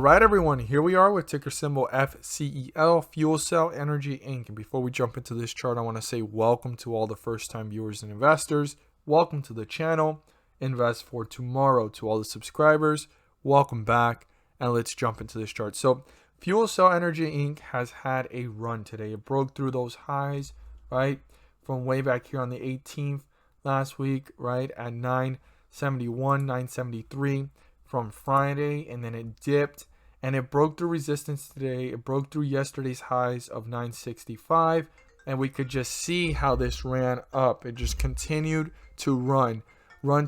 Alright everyone, here we are with ticker symbol FCEL, Fuelcell Energy Inc. And before we jump into this chart, I want to say welcome to all the first time viewers and investors. Welcome to the channel, Invest for Tomorrow. To all the subscribers, welcome back, and let's jump into this chart. So Fuelcell Energy Inc. has had a run today. It broke through those highs, right, from way back here on the 18th last week, right, at 971, 973. From Friday, and then it dipped and it broke through resistance today. It broke through yesterday's highs of 965, and we could just see how this ran up. It just continued to run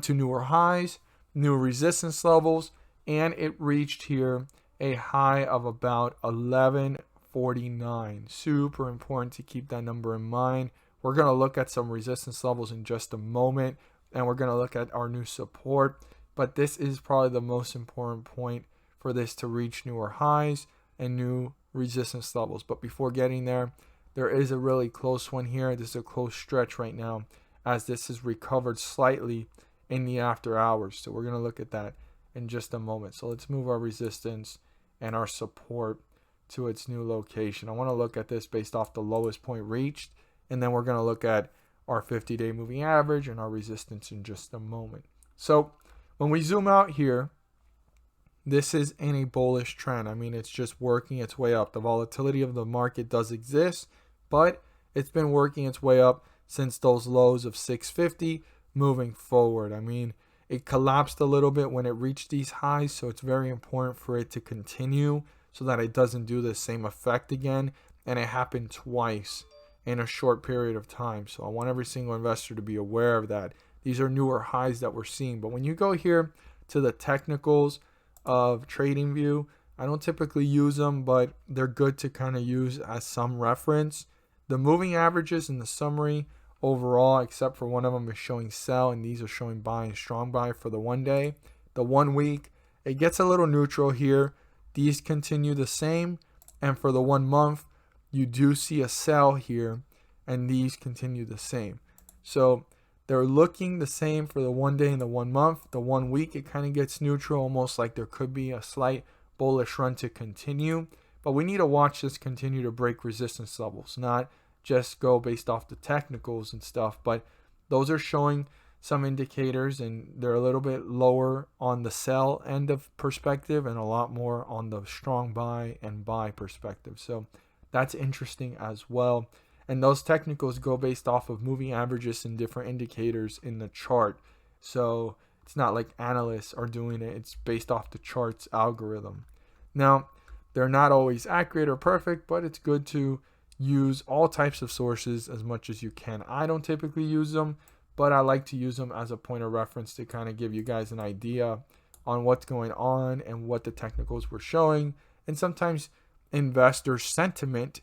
to newer highs, new resistance levels, and it reached here a high of about 1149. Super important to keep that number in mind. We're going to look at some resistance levels in just a moment, and we're going to look at our new support. But this is probably the most important point for this to reach newer highs and new resistance levels. But before getting there, there is a really close one here. This is a close stretch right now as this has recovered slightly in the after hours. So we're going to look at that in just a moment. So let's move our resistance and our support to its new location. I want to look at this based off the lowest point reached. And then we're going to look at our 50-day moving average and our resistance in just a moment. So when we zoom out here, this is in a bullish trend. I mean, it's just working its way up. The volatility of the market does exist, but it's been working its way up since those lows of 650 moving forward. I mean, it collapsed a little bit when it reached these highs, so it's very important for it to continue so that it doesn't do the same effect again. And it happened twice in a short period of time. So I want every single investor to be aware of that. These are newer highs that we're seeing. But when you go here to the technicals of TradingView, I don't typically use them, but they're good to kind of use as some reference. The moving averages in the summary overall, except for one of them is showing sell, and these are showing buy and strong buy for the 1 day. The 1 week, it gets a little neutral here. These continue the same. And for the 1 month, you do see a sell here, and these continue the same. So they're looking the same for the 1 day and the 1 month. The 1 week, it kind of gets neutral, almost like there could be a slight bullish run to continue. But we need to watch this continue to break resistance levels, not just go based off the technicals and stuff. But those are showing some indicators, and they're a little bit lower on the sell end of perspective and a lot more on the strong buy and buy perspective. So that's interesting as well. And those technicals go based off of moving averages and different indicators in the chart. So it's not like analysts are doing it. It's based off the chart's algorithm. Now, they're not always accurate or perfect, but it's good to use all types of sources as much as you can. I don't typically use them, but I like to use them as a point of reference to kind of give you guys an idea on what's going on and what the technicals were showing. And sometimes investor sentiment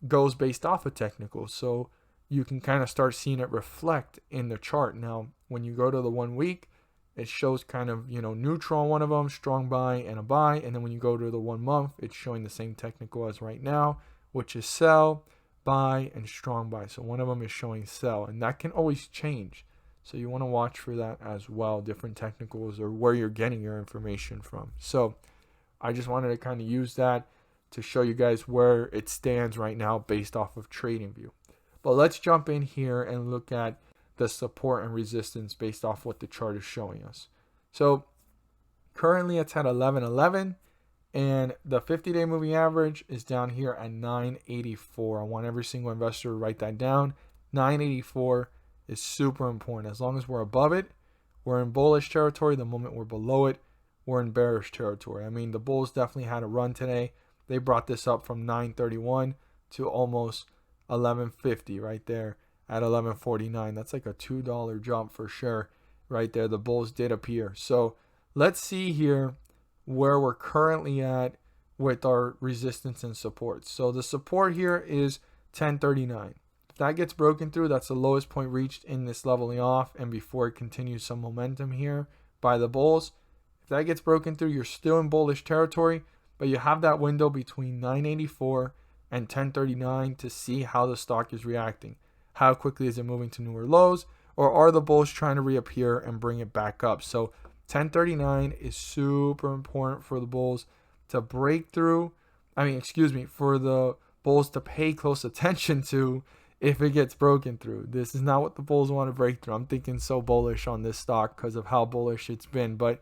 goes based off of technicals, so you can kind of start seeing it reflect in the chart. Now, when you go to the 1 week, it shows kind of, neutral on one of them, strong buy and a buy. And then when you go to the 1 month, it's showing the same technical as right now, which is sell, buy, and strong buy. So one of them is showing sell, and that can always change. So you want to watch for that as well, different technicals or where you're getting your information from. So I just wanted to kind of use that to show you guys where it stands right now based off of TradingView. But let's jump in here and look at the support and resistance based off what the chart is showing us. So currently it's at 1111, and the 50-day moving average is down here at 984. I want every single investor to write that down. 984 is super important. As long as we're above it, we're in bullish territory. The moment we're below it, we're in bearish territory. I mean, the bulls definitely had a run today. They brought this up from 931 to almost 1150 right there at 1149. That's like a $2 jump for sure right there. The bulls did appear. So let's see here where we're currently at with our resistance and support. So the support here is 1039. If that gets broken through, that's the lowest point reached in this leveling off and before it continues some momentum here by the bulls. If that gets broken through, you're still in bullish territory, but you have that window between 984 and 1039 to see how the stock is reacting. How quickly is it moving to newer lows, or are the bulls trying to reappear and bring it back up? So 1039 is super important for the bulls. to break through. For the bulls to pay close attention to if it gets broken through. This is not what the bulls want to break through. I'm thinking so bullish on this stock because of how bullish it's been. But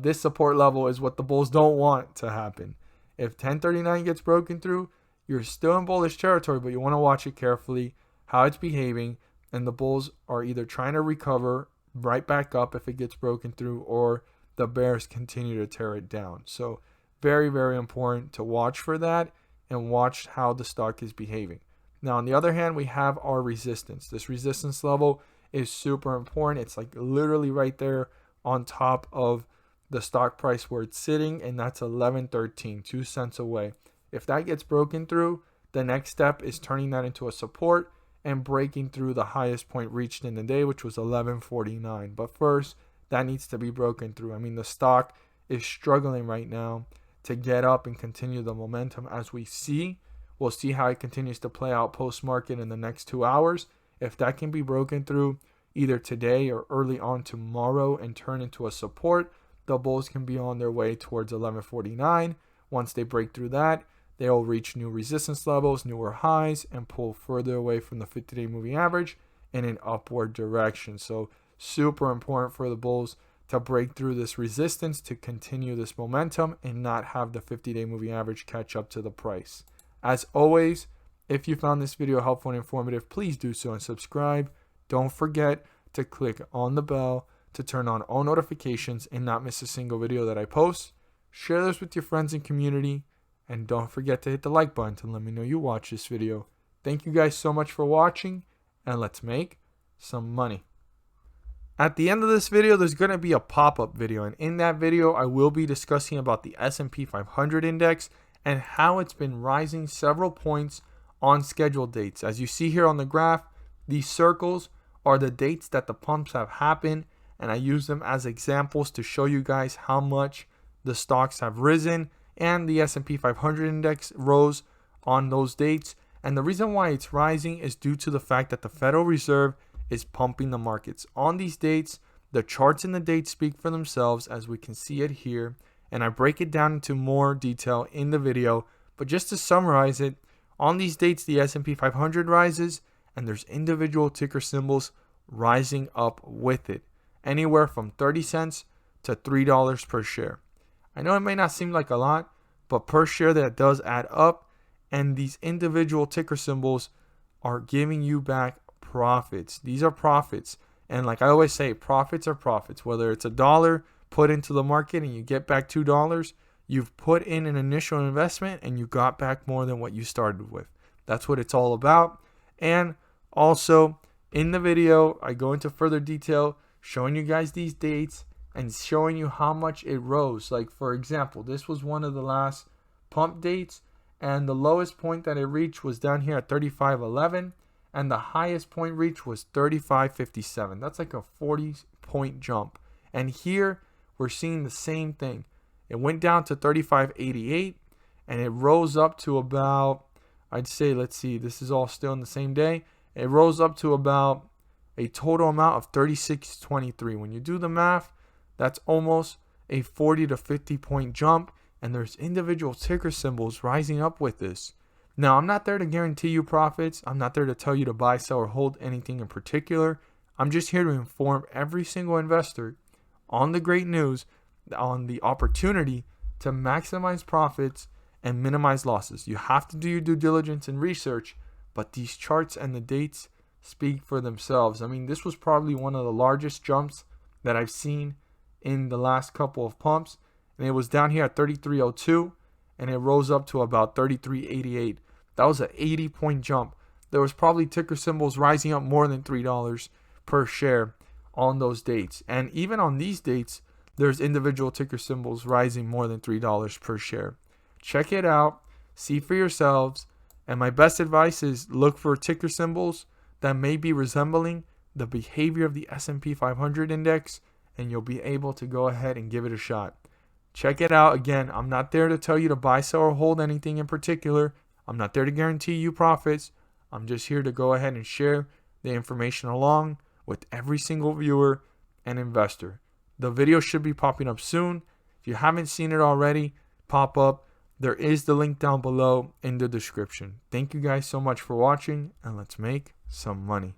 this support level is what the bulls don't want to happen. If 1039 gets broken through, you're still in bullish territory, but you want to watch it carefully, how it's behaving. And the bulls are either trying to recover right back up if it gets broken through, or the bears continue to tear it down. So very, very important to watch for that and watch how the stock is behaving. Now, on the other hand, we have our resistance. This resistance level is super important. It's like literally right there on top of the stock price where it's sitting, and that's 11.13, 2 cents away. If that gets broken through, the next step is turning that into a support and breaking through the highest point reached in the day, which was 11.49. But first, that needs to be broken through. I mean, the stock is struggling right now to get up and continue the momentum as we see. We'll see how it continues to play out post-market in the next 2 hours. If that can be broken through either today or early on tomorrow and turn into a support, the bulls can be on their way towards 11.49. Once they break through that, they'll reach new resistance levels, newer highs, and pull further away from the 50-day moving average in an upward direction. So super important for the bulls to break through this resistance to continue this momentum and not have the 50-day moving average catch up to the price. As always, if you found this video helpful and informative, please do so and subscribe. Don't forget to click on the bell to turn on all notifications and not miss a single video that I post. Share this with your friends and community, and don't forget to hit the like button to let me know you watch this video. Thank you guys so much for watching, and let's make some money. At the end of this video, there's going to be a pop-up video, and in that video, I will be discussing about the S&P 500 index and how it's been rising several points on scheduled dates. As you see here on the graph, these circles are the dates that the pumps have happened, and I use them as examples to show you guys how much the stocks have risen and the S&P 500 index rose on those dates. And the reason why it's rising is due to the fact that the Federal Reserve is pumping the markets. On these dates, the charts and the dates speak for themselves, as we can see it here, and I break it down into more detail in the video. But just to summarize it, on these dates, the S&P 500 rises, and there's individual ticker symbols rising up with it, anywhere from 30 cents to $3 per share. I know it may not seem like a lot, but per share that does add up, and these individual ticker symbols are giving you back profits. These are profits, and like I always say, profits are profits. Whether it's $1 put into the market and you get back $2, you've put in an initial investment and you got back more than what you started with. That's what it's all about. And also in the video, I go into further detail showing you guys these dates and showing you how much it rose. Like, for example, this was one of the last pump dates, and the lowest point that it reached was down here at 35.11, and the highest point reached was 35.57. That's like a 40-point jump. And here we're seeing the same thing. It went down to 35.88, and it rose up to about, I'd say, let's see, this is all still in the same day. It rose up to about a total amount of 36.23. When you do the math, that's almost a 40 to 50 point jump, and there's individual ticker symbols rising up with this. Now, I'm not there to guarantee you profits. I'm not there to tell you to buy, sell, or hold anything in particular. I'm just here to inform every single investor on the great news, on the opportunity to maximize profits and minimize losses. You have to do your due diligence and research, but these charts and the dates speak for themselves. I mean, this was probably one of the largest jumps that I've seen in the last couple of pumps, and it was down here at 33.02, and it rose up to about 33.88. That was an 80-point jump. There was probably ticker symbols rising up more than $3 per share on those dates. And even on these dates, there's individual ticker symbols rising more than $3 per share. Check it out, see for yourselves, and my best advice is look for ticker symbols that may be resembling the behavior of the S&P 500 index, and you'll be able to go ahead and give it a shot. Check it out. Again, I'm not there to tell you to buy, sell, or hold anything in particular. I'm not there to guarantee you profits. I'm just here to go ahead and share the information along with every single viewer and investor. The video should be popping up soon. If you haven't seen it already, pop up, there is the link down below in the description. Thank you guys so much for watching, and let's make some money.